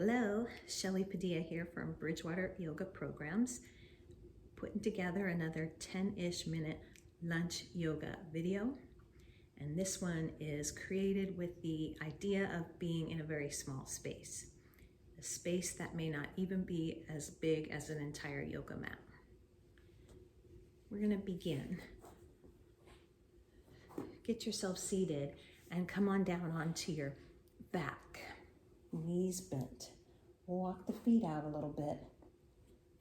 Hello, Shelly Padilla here from Bridgewater Yoga Programs, putting together another 10-ish minute lunch yoga video. And this one is created with the idea of being in a very small space, a space that may not even be as big as an entire yoga mat. We're going to begin. Get yourself seated and come on down onto your back, knees bent. Walk the feet out a little bit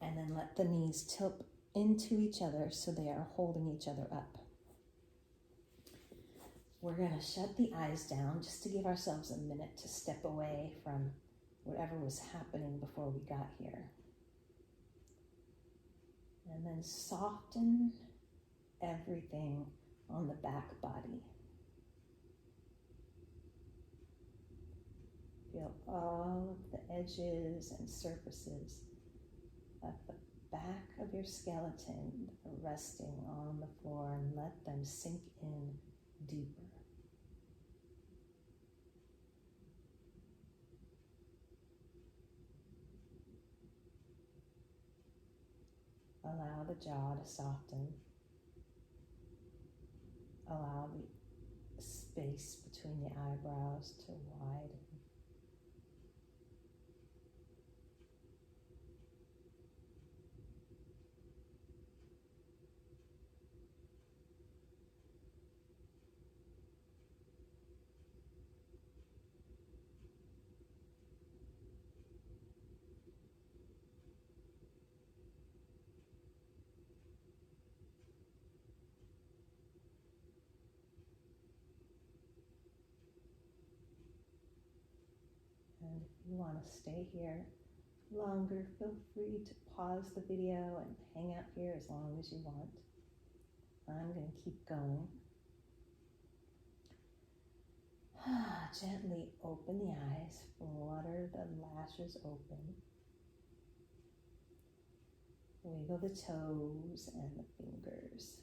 and then let the knees tilt into each other so they are holding each other up. We're going to shut the eyes down just to give ourselves a minute to step away from whatever was happening before we got here. And then soften everything on the back body. Feel all of the edges and surfaces of the back of your skeleton resting on the floor, and let them sink in deeper. Allow the jaw to soften. Allow the space between the eyebrows to widen. And if you want to stay here longer, feel free to pause the video and hang out here as long as you want. I'm going to keep going. Gently open the eyes, flutter the lashes open. Wiggle the toes and the fingers.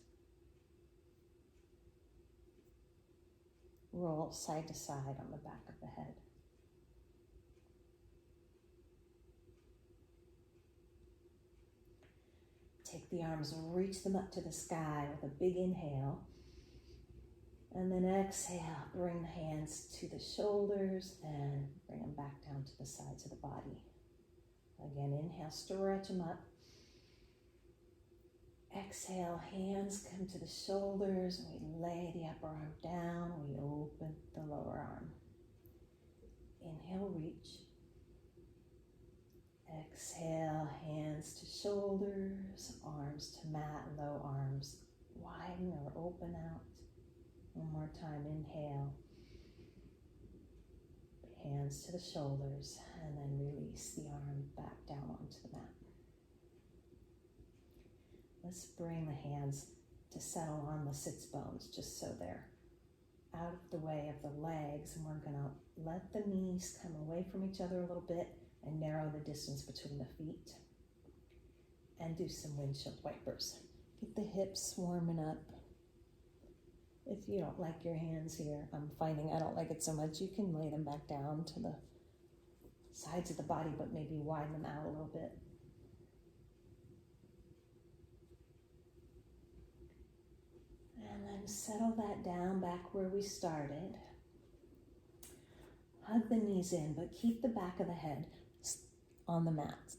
Roll side to side on the back of the head. Take the arms, reach them up to the sky with a big inhale. And then exhale, bring the hands to the shoulders and bring them back down to the sides of the body. Again, inhale, stretch them up. Exhale, hands come to the shoulders. We lay the upper arm down. We open the lower arm. Inhale, reach. Exhale, hands to shoulders, arms to mat, low arms widen or open out. One more time, inhale. Hands to the shoulders, and then release the arm back down onto the mat. Let's bring the hands to settle on the sits bones, just so they're out of the way of the legs, and we're gonna let the knees come away from each other a little bit and narrow the distance between the feet. And do some windshield wipers. Get the hips warming up. If you don't like your hands here, I'm finding I don't like it so much, you can lay them back down to the sides of the body, but maybe widen them out a little bit. And then settle that down back where we started. Hug the knees in, but keep the back of the head on the mat.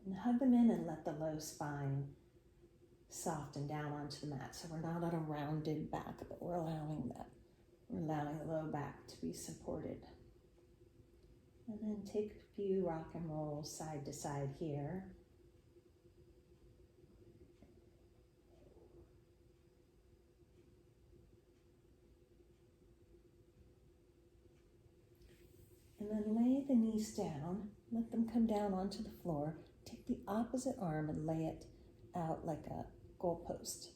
And hug them in and let the low spine soften down onto the mat. So we're not on a rounded back, but we're allowing that. We're allowing the low back to be supported. And then take a few rock and rolls side to side here. And then lay the knees down, let them come down onto the floor. Take the opposite arm and lay it out like a goalpost.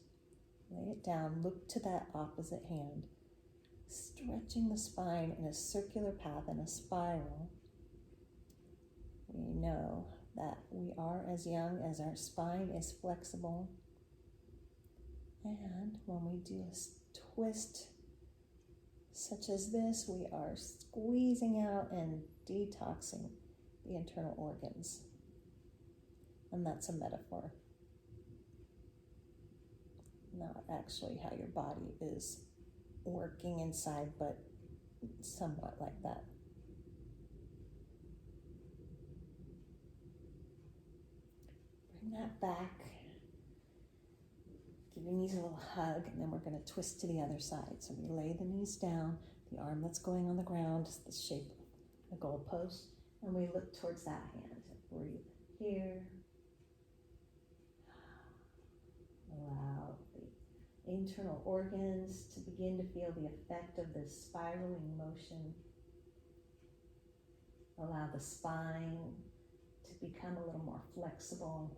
Lay it down, look to that opposite hand, stretching the spine in a circular path in a spiral. We know that we are as young as our spine is flexible. And when we do a twist such as this, we are squeezing out and detoxing the internal organs. And that's a metaphor, not actually how your body is working inside, but somewhat like that. Bring that back. Give your knees a little hug, and then we're going to twist to the other side. So we lay the knees down, the arm that's going on the ground is the shape of a goalpost, and we look towards that hand. Breathe here. Allow the internal organs to begin to feel the effect of this spiraling motion. Allow the spine to become a little more flexible.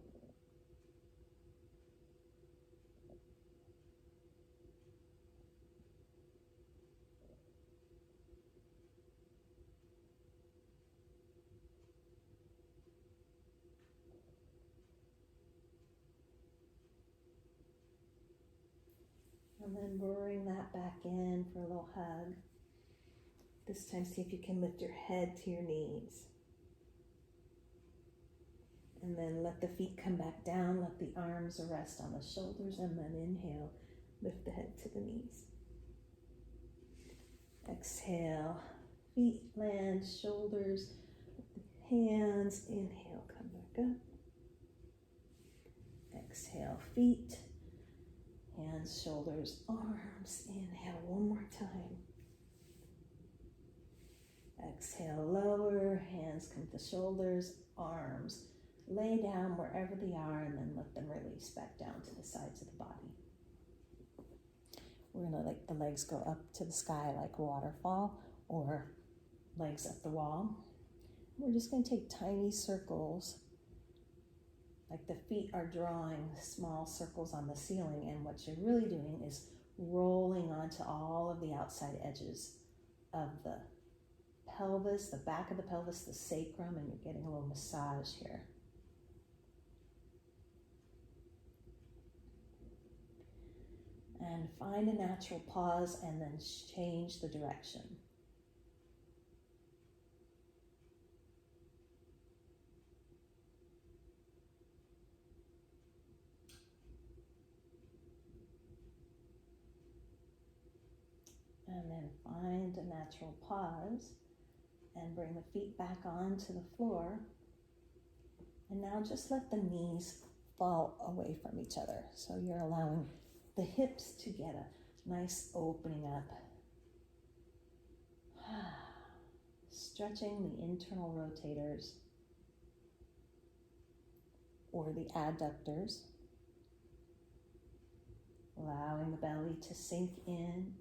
And then bring that back in for a little hug. This time, see if you can lift your head to your knees. And then let the feet come back down. Let the arms rest on the shoulders. And then inhale, lift the head to the knees. Exhale, feet land, shoulders, hands. Inhale, come back up. Exhale, feet. Hands, shoulders, arms. Inhale one more time. Exhale, lower. Hands come to the shoulders, arms. Lay down wherever they are and then let them release back down to the sides of the body. We're going to let the legs go up to the sky like a waterfall or legs up the wall. We're just going to take tiny circles, like the feet are drawing small circles on the ceiling, and what you're really doing is rolling onto all of the outside edges of the pelvis, the back of the pelvis, the sacrum, and you're getting a little massage here. And find a natural pause and then change the direction. And then find a natural pause and bring the feet back onto the floor. And now just let the knees fall away from each other. So you're allowing the hips to get a nice opening up. Stretching the internal rotators or the adductors. Allowing the belly to sink in.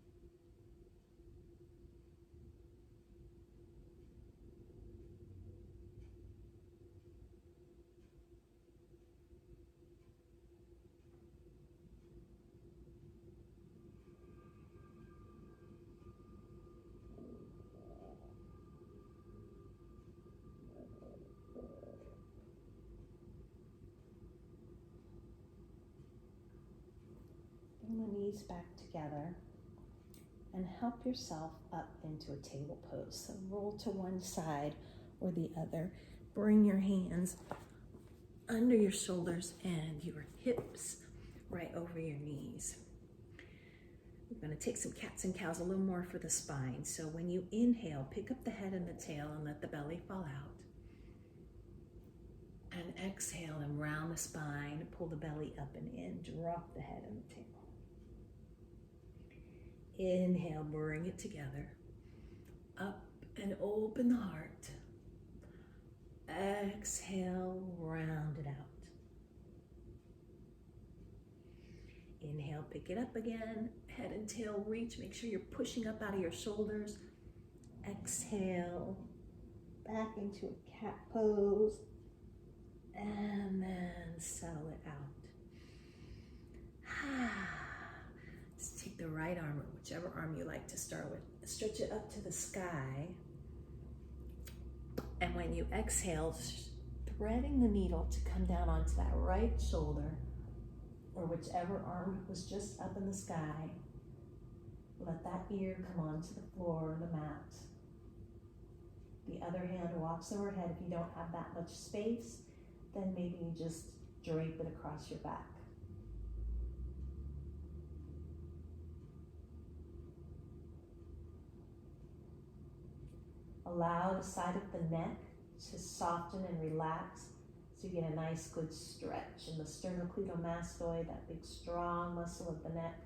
Bring the knees back together and help yourself up into a table pose. So roll to one side or the other. Bring your hands under your shoulders and your hips right over your knees. We're going to take some cats and cows, a little more for the spine. So when you inhale, pick up the head and the tail and let the belly fall out. And exhale and round the spine, pull the belly up and in, drop the head and the tail. Inhale, bring it together. Up and open the heart. Exhale, round it out. Inhale, pick it up again. Head and tail reach. Make sure you're pushing up out of your shoulders. Exhale, back into a cat pose. And then settle it out. Let's take the right arm, or whichever arm you like to start with. Stretch it up to the sky. And when you exhale, threading the needle to come down onto that right shoulder, or whichever arm was just up in the sky. Let that ear come onto the floor or the mat. The other hand walks overhead. If you don't have that much space, then maybe you just drape it across your back. Allow the side of the neck to soften and relax so you get a nice good stretch in the sternocleidomastoid, that big strong muscle of the neck.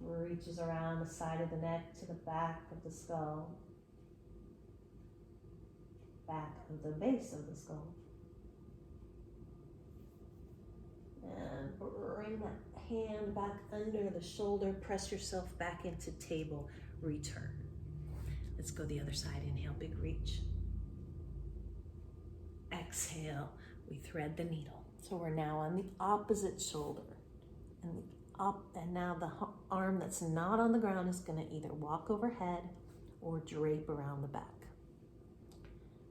Reaches around the side of the neck to the back of the skull, back of the base of the skull. And bring that hand back under the shoulder, press yourself back into table, return. Let's go the other side. Inhale, big reach. Exhale, we thread the needle. So we're now on the opposite shoulder. And now the arm that's not on the ground is going to either walk overhead or drape around the back.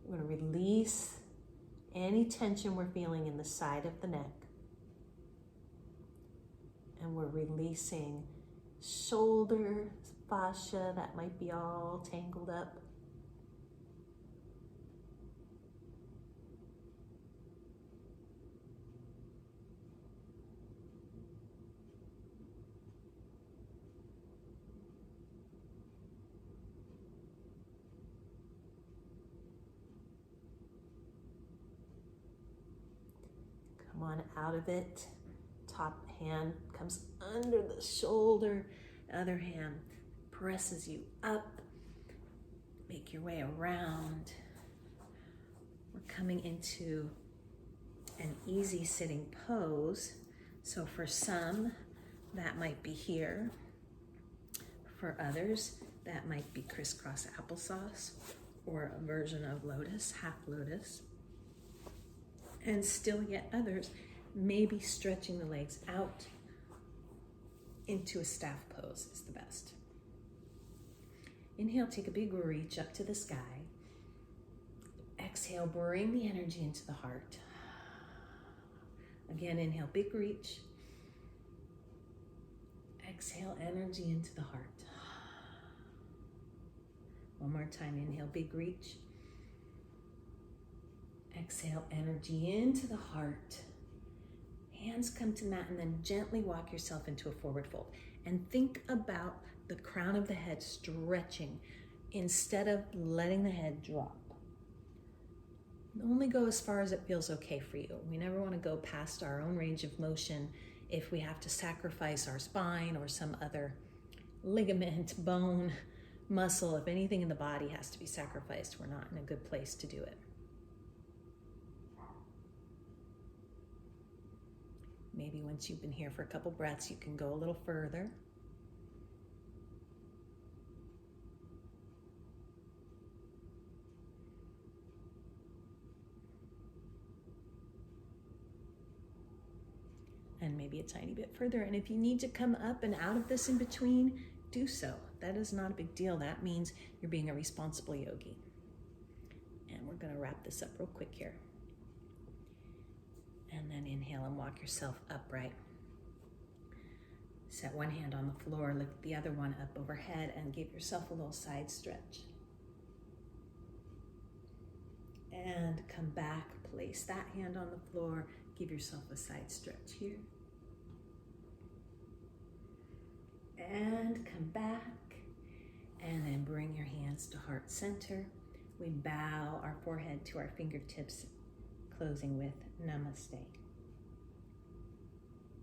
We're going to release any tension we're feeling in the side of the neck. And we're releasing shoulder fascia that might be all tangled up. Come on out of it. Top hand comes under the shoulder. The other hand presses you up. Make your way around. We're coming into an easy sitting pose. So for some, that might be here. For others, that might be crisscross applesauce or a version of lotus, half lotus. And still yet others, maybe stretching the legs out into a staff pose is the best. Inhale, take a big reach up to the sky. Exhale, bring the energy into the heart. Again, inhale, big reach. Exhale, energy into the heart. One more time, inhale, big reach. Exhale, energy into the heart. Hands come to mat and then gently walk yourself into a forward fold. And think about the crown of the head stretching instead of letting the head drop. Only go as far as it feels okay for you. We never want to go past our own range of motion if we have to sacrifice our spine or some other ligament, bone, muscle. If anything in the body has to be sacrificed, we're not in a good place to do it. Maybe once you've been here for a couple breaths, you can go a little further. And maybe a tiny bit further. And if you need to come up and out of this in between, do so. That is not a big deal. That means you're being a responsible yogi. And we're going to wrap this up real quick here. And then inhale and walk yourself upright. Set one hand on the floor, lift the other one up overhead, and give yourself a little side stretch. And come back, place that hand on the floor, give yourself a side stretch here. And come back, and then bring your hands to heart center. We bow our forehead to our fingertips, closing with Namaste.